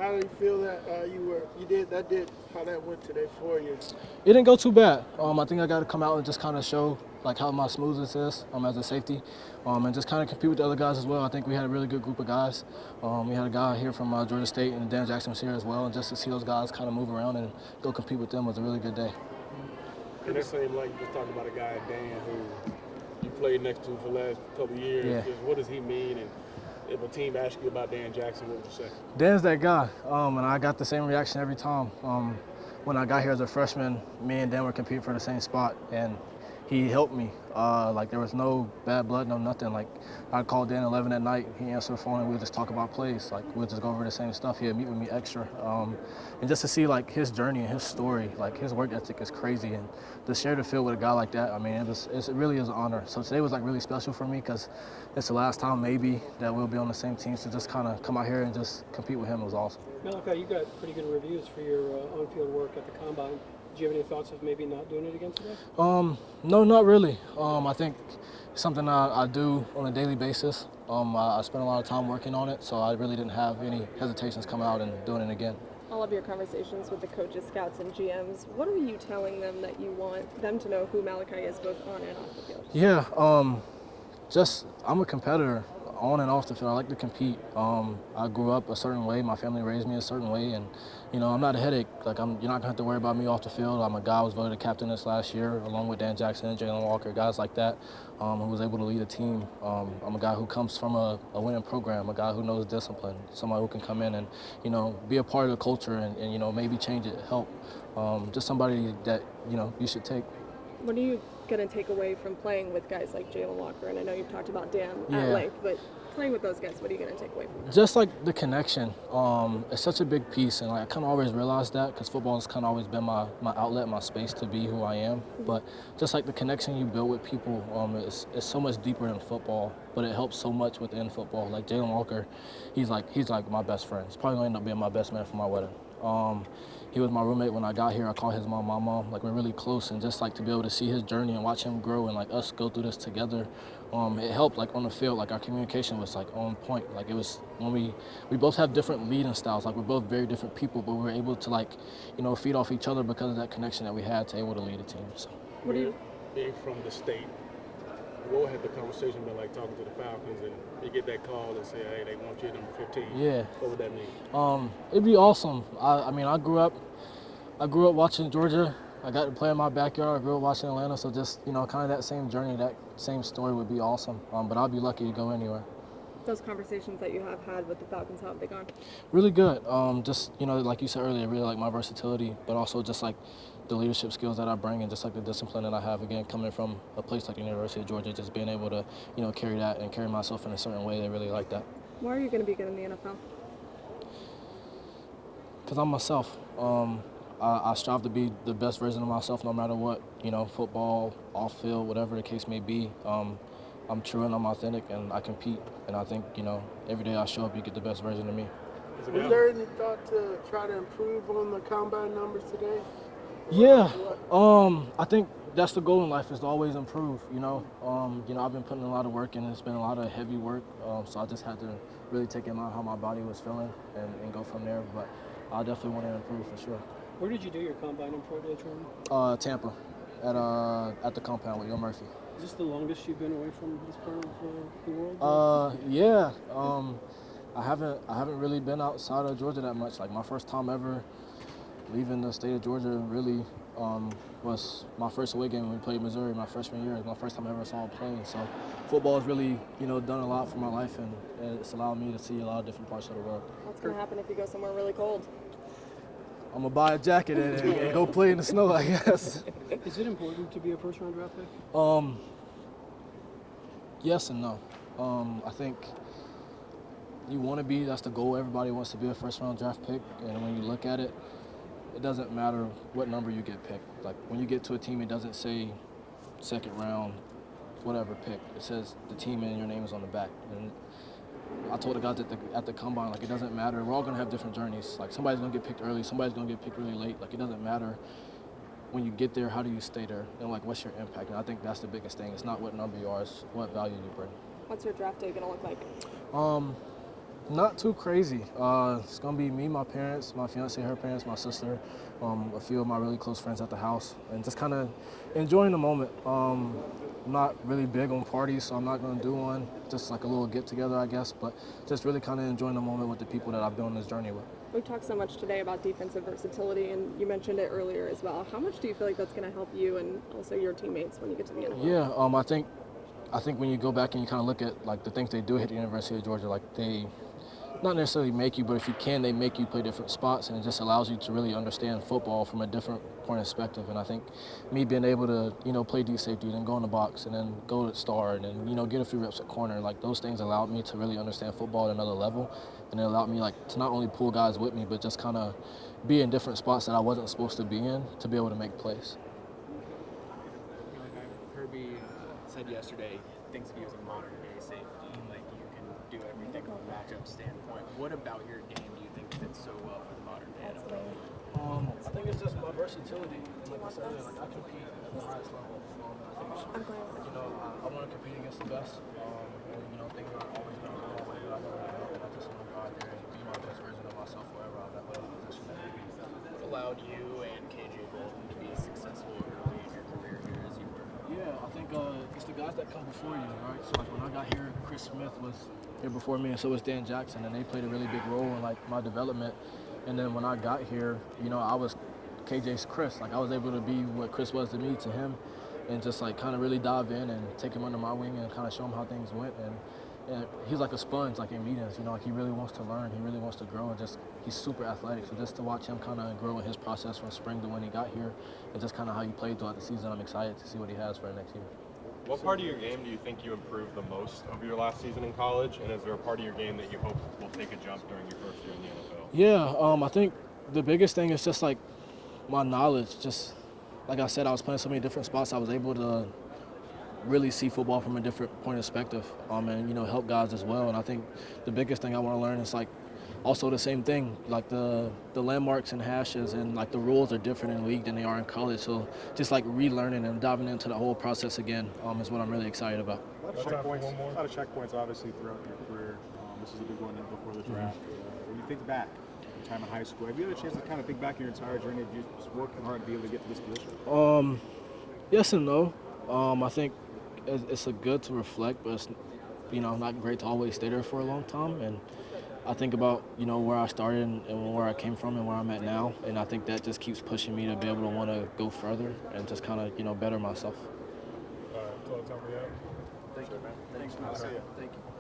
how do you feel that how that went today for you? It didn't go too bad. I think I got to come out and just kind of show like how my smoothness is as a safety, and just kind of compete with the other guys as well. I think we had a really good group of guys. We had a guy here from Georgia State, and Dan Jackson was here as well. And just to see those guys kind of move around and go compete with them was a really good day. And it seemed like you just talking about a guy, Dan, who you played next to for the last couple of years. Yeah. Just what does he mean? And if a team asks you about Dan Jackson, what would you say? Dan's that guy, and I got the same reaction every time. When I got here as a freshman, me and Dan were competing for the same spot, and he helped me. Like there was no bad blood, no nothing. Like I'd call Dan 11 at night, he answered the phone, and we'd just talk about plays. Like we'd just go over the same stuff. He'd meet with me extra, and just to see like his journey and his story, like his work ethic is crazy, and to share the field with a guy like that, I mean, it really is an honor. So today was like really special for me because it's the last time maybe that we'll be on the same team. So just kind of come out here and just compete with him was awesome. Malaki, you got pretty good reviews for your on-field work at the Combine. Do you have any thoughts of maybe not doing it again today? No, not really. I think it's something I do on a daily basis. I spend a lot of time working on it, so I really didn't have any hesitations coming out and doing it again. All of your conversations with the coaches, scouts, and GMs, what are you telling them that you want them to know who Malaki is both on and off the field? Yeah, I'm a competitor on and off the field. I like to compete. I grew up a certain way. My family raised me a certain way, and I'm not a headache. Like you're not gonna have to worry about me off the field. I'm a guy who was voted captain this last year, along with Dan Jackson and Jalen Walker, guys like that, who was able to lead a team. I'm a guy who comes from a winning program, a guy who knows discipline, somebody who can come in and be a part of the culture and maybe change it, help. Just somebody that you should take. What are you going to take away from playing with guys like Jalen Walker? And I know you've talked about Dan at length, but playing with those guys, what are you going to take away from that? Just like the connection. It's such a big piece, and I kind of always realized that because football has kind of always been my outlet, my space to be who I am. But just like the connection you build with people, it's so much deeper than football, but it helps so much within football. Like Jalen Walker, he's like my best friend. He's probably going to end up being my best man for my wedding. He was my roommate when I got here. I call his mom my mom. Like we're really close, and just like to be able to see his journey and watch him grow and like us go through this together, it helped. Like on the field, like our communication was like on point. Like it was when we both have different leading styles. Like we're both very different people, but we were able to like feed off each other because of that connection that we had to able to lead a team. So. What do you? Being from the state, what had the conversation been like talking to the Falcons and you get that call and say, hey, they want you at number 15? Yeah. What would that mean? It'd be awesome. I mean, I grew up watching Georgia. I got to play in my backyard. I grew up watching Atlanta. So just, kind of that same journey, that same story would be awesome. But I'd be lucky to go anywhere. Those conversations that you have had with the Falcons, how have they gone? Really good. Just, like you said earlier, really like my versatility, but also just like the leadership skills that I bring and just like the discipline that I have, again, coming from a place like the University of Georgia, just being able to, carry that and carry myself in a certain way. They really like that. Why are you going to be good in the NFL? Because I'm myself. I strive to be the best version of myself no matter what, football, off field, whatever the case may be. I'm true and I'm authentic and I compete. And I think, every day I show up, you get the best version of me. Was there any thought to try to improve on the combine numbers today? Yeah, I think that's the goal in life is to always improve, I've been putting a lot of work in, it's been a lot of heavy work, so I just had to really take in mind how my body was feeling and go from there, but I definitely want to improve for sure. Where did you do your Combine and Pro Day training? Tampa, at the compound with Yo Murphy. Is this the longest you've been away from this part of the world? Yeah, I haven't really been outside of Georgia that much. Like my first time ever leaving the state of Georgia really was my first away game when we played Missouri my freshman year. It was my first time I ever saw him playing. So football has really, done a lot for my life, and it's allowed me to see a lot of different parts of the world. What's going to happen if you go somewhere really cold? I'm going to buy a jacket and go play in the snow, I guess. Is it important to be a first-round draft pick? Yes and no. I think you want to be, that's the goal. Everybody wants to be a first-round draft pick, and when you look at it, it doesn't matter what number you get picked. Like when you get to a team, it doesn't say second round, whatever pick. It says the team and your name is on the back. And I told the guys at the combine, like it doesn't matter. We're all gonna have different journeys. Like somebody's gonna get picked early, somebody's gonna get picked really late. Like it doesn't matter. When you get there, how do you stay there? And like what's your impact? And I think that's the biggest thing. It's not what number you are, it's what value you bring. What's your draft day gonna look like? Not too crazy. It's gonna be me, my parents, my fiance, her parents, my sister, a few of my really close friends at the house, and just kind of enjoying the moment. I'm not really big on parties, so I'm not gonna do one. Just like a little get together, I guess. But just really kind of enjoying the moment with the people that I've been on this journey with. We've talked so much today about defensive versatility, and you mentioned it earlier as well. How much do you feel like that's going to help you and also your teammates when you get to the NFL? Yeah, I think when you go back and you kind of look at like the things they do at the University of Georgia, like they not necessarily make you, but if you can, they make you play different spots, and it just allows you to really understand football from a different point of perspective. And I think me being able to, play D safety, then go in the box, and then go to star, and then, get a few reps at corner, like those things allowed me to really understand football at another level, and it allowed me like to not only pull guys with me, but just kind of be in different spots that I wasn't supposed to be in to be able to make plays. Kirby said yesterday, thinks of you as a modern day safety, like you can do everything from a matchup standpoint. What about your game do you think fits so well for the modern day NFL? I think it's just my versatility. Like I said, like I compete at the highest level. I think, I want to compete against the best. And things aren't always going to go my way, but I know that and I just want to go out there and be my best version of myself wherever I'm at, whatever position that may be. What allowed you and KJ Bolton to be as successful early in your career here as you were? Yeah, I think it's the guys that come before you, right? So like when I got here, Chris Smith was here before me, and so was Dan Jackson, and they played a really big role in like my development. And then when I got here, I was KJ's Chris. Like I was able to be what Chris was to me, to him, and just like kind of really dive in and take him under my wing and kind of show him how things went. And he's like a sponge, like in meetings, like he really wants to learn, he really wants to grow, and just he's super athletic. So just to watch him kind of grow in his process from spring to when he got here, and just kind of how he played throughout the season, I'm excited to see what he has for the next year. What part of your game do you think you improved the most over your last season in college? And is there a part of your game that you hope will take a jump during your first year in the NFL? Yeah, I think the biggest thing is just like my knowledge. Just like I said, I was playing so many different spots. I was able to really see football from a different point of perspective, and help guys as well. And I think the biggest thing I want to learn is like also the same thing, like the landmarks and hashes and like the rules are different in league than they are in college. So just like relearning and diving into the whole process again is what I'm really excited about. A lot of checkpoints obviously throughout your career. This is a big one before the draft. When you think back, your time in high school, have you had a chance to kind of think back your entire journey of you just working hard to be able to get to this position? Yes and no. I think it's a good to reflect, but it's not great to always stay there for a long time. And I think about where I started and where I came from and where I'm at now, and I think that just keeps pushing me to be able to want to go further and just kind of better myself. All right, time for you. Thank you, man. Thanks, man. Thank you.